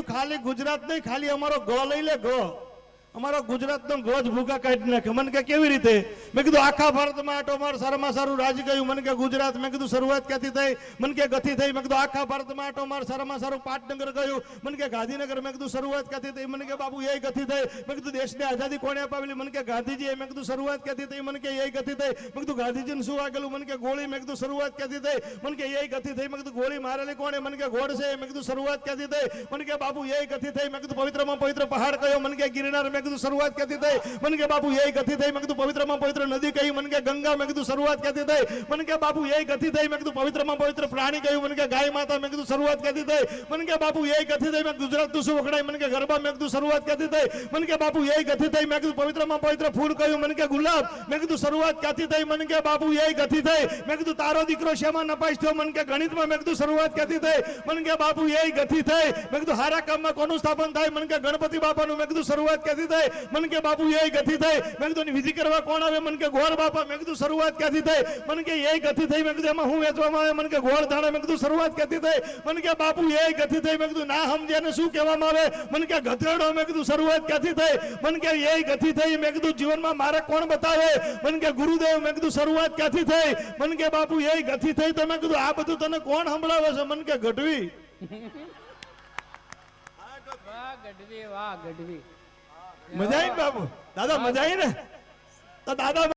ખાલી ગુજરાત નહીં, ખાલી અમારો ગ લઈ લે, ગ અમારો ગુજરાતનો ગોજ ભૂકા કાઢી નાખે. મને કે કેવી રીતે? મેં કીધું આખા ભારતમાં આટો માર, સારામાં સારું રાજ ગયું. મને કે ગુજરાત. મેં કીધું શરૂઆત ક્યાંથી થઈ? મને કે ગથી થઈ. મેં કીધું આખા ભારતમાં આટો માર, સારામાં સારું પાટનગર ગયું. મને કે ગાંધીનગર. મેં કીધું શરૂઆત ક્યાંથી થઈ? મને કે બાપુ એ ગથી થઈ. મેં કીધું દેશને આઝાદી કોણે અપાવેલી? મને કે ગાંધીજી. મેં કીધું શરૂઆત ક્યાંથી થઈ? મને કે એ ગથી થઈ. મેં કીધું ગાંધીજીને શું આગેલું? મને કે ગોળી. મેં કીધું શરૂઆત ક્યાંથી થઈ? મને કે એ ગથી થઈ. મેં કીધું ગોળી મારેલી કોણે? મને કે ગોળ છે. મેં કીધું શરૂઆત ક્યાંથી થઈ? મને કે બાપુ એ ગથી થઈ. મેં કીધું પવિત્રમાં પવિત્ર પહાડ કયો? મને કે ગિરનાર. મેં કીધું શરૂઆત ક્યાંથી થઈ? મને કે બાપુ એ ગતિ થઈ. મેં કીધું પવિત્રમાં પવિત્ર નદી કઈ? મને કે ગંગા. મેં કીધું શરૂઆત ક્યાંથી થઈ? મને કે બાપુ એ ગતિ થઈ. મેં કીધું પવિત્રમાં પવિત્ર પ્રાણી કયું? મને કે ગાય માતા. મેં કીધું શરૂઆત ક્યાંથી થઈ? મને કે બાપુ એ ગતિ થઈ. મેં ગુજરાતનું શું વખણાય? મને કે ગરબા. મેં કીધું શરૂઆત ક્યાંથી થઈ? મને કે બાપુ એ ગતિ થઈ. મેં કીધું પવિત્રમાં પવિત્ર ફૂલ કયું? મને કે ગુલાબ. મેં કીધું શરૂઆત ક્યાંથી થઈ? મને કે બાપુ એ ગતિ થઈ. મેં કીધું તારો દીકરો શેમાં નપાસ થયો? મને કે ગણિતમાં. મેં કીધું શરૂઆત ક્યાંથી થઈ? મને કે બાપુ એ ગતિ થઈ. મેં કીધું હારા કામમાં કોનું સ્થાપન થાય? મને કે ગણપતિ બાપાનું. મેં કીધું શરૂઆત ક્યાંથી થઈ? મને કે બાપુ એ ગતિ થઈ. મેં કીધું વિધિ કરવા કોણ આવે? મને કે ગોળ બાપા. મેં કીધું શરૂઆત ક્યાંથી થઈ? મને કે એ ગતિ થઈ. મેં કીધું એમાં હું વેચવામાં આવે? મને કે ગોળ ધાણા. મેં કીધું શરૂઆત ક્યાંથી થઈ? મને કે બાપુ એ ગતિ થઈ. મેં કીધું ના સમજ્યાને શું કહેવામાં આવે? મને કે ગધેડો. મેં કીધું શરૂઆત ક્યાંથી થઈ? મને કે એ ગતિ થઈ. મેં કીધું જીવનમાં મારે કોણ બતાવે? મને કે ગુરુદેવ. મેં કીધું શરૂઆત ક્યાંથી થઈ? મને કે બાપુ એ ગતિ થઈ. તો મેં કીધું આ બધું તને કોણ સંભળાવે છે? મને કે ગઢવી. ગઢવી, વાહ ગઢવી. મજા આવી બાપુ? દાદા મજા આવી ને? તો દાદા